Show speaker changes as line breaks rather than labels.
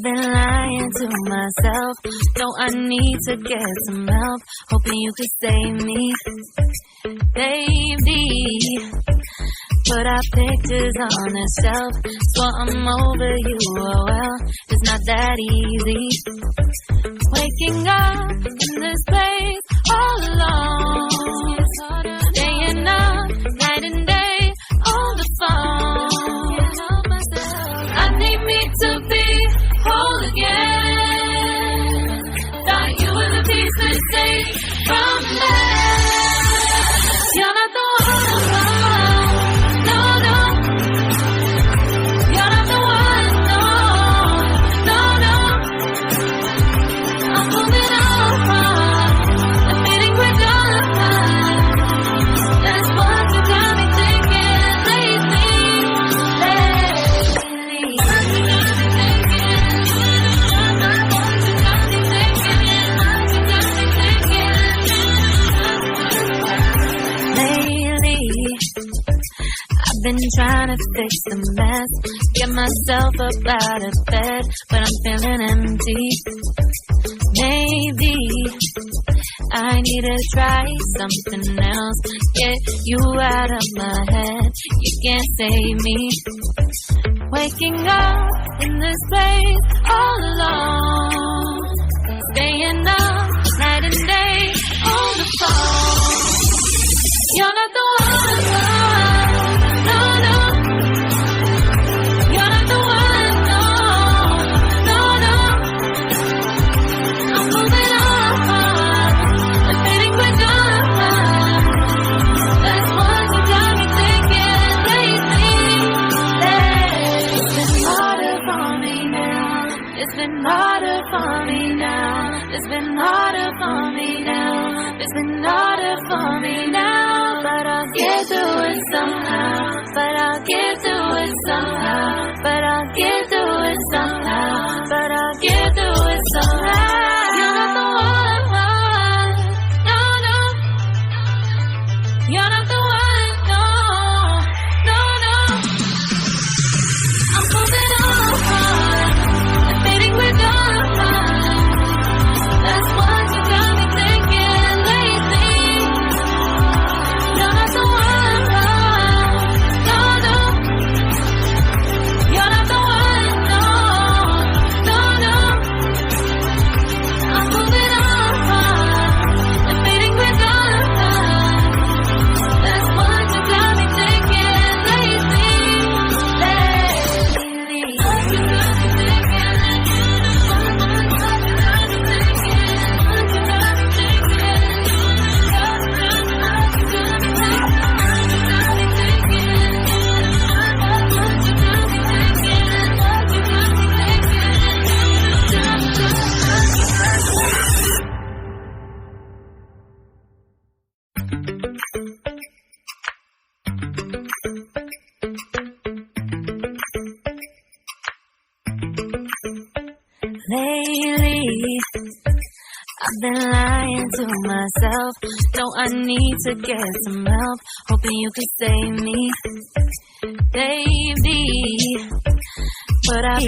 been lying to myself. No, I need to get some help. Hoping you could save me, baby. Put our pictures on the shelf, so I'm over you. Oh well, it's not that easy. Waking up in this place all alone, staying up night and day on the phone. I need me to be whole again. Thought you were the piece that saved from me. You're not the one. No, no. You're not the one. No, no, no. I'm moving on. Admitting we're done. That's what you got me thinking lately. I've been trying to fix the mess, get myself up out of bed, but I'm feeling empty. Maybe I need to try something else, get you out of my head. You can't save me. Waking up in this place all alone, staying up night and day on the phone. You're not the one. No, no. You're not the one. No, no, no. I'm moving on. Admitting we're done. That's what you got me thinking lately. It's been harder for me now. It's been harder for me now. It's been harder for me now. It's been harder for me now. But I'll get through it somehow. But I'll get through it somehow. But I'll get through it somehow. But I'll get through it somehow. You're not the one. No, no. You're not the one. No, no, no. I'm moving on. Admitting we're done. That's what you got me thinking lately. You're not the one. No, no. You're not the one. No, no, no. I'm moving on. Admitting we're done. That's what you got me thinking lately. Lately, I've been lying to myself. No, I need to get some help. Hoping you could save me, baby. But I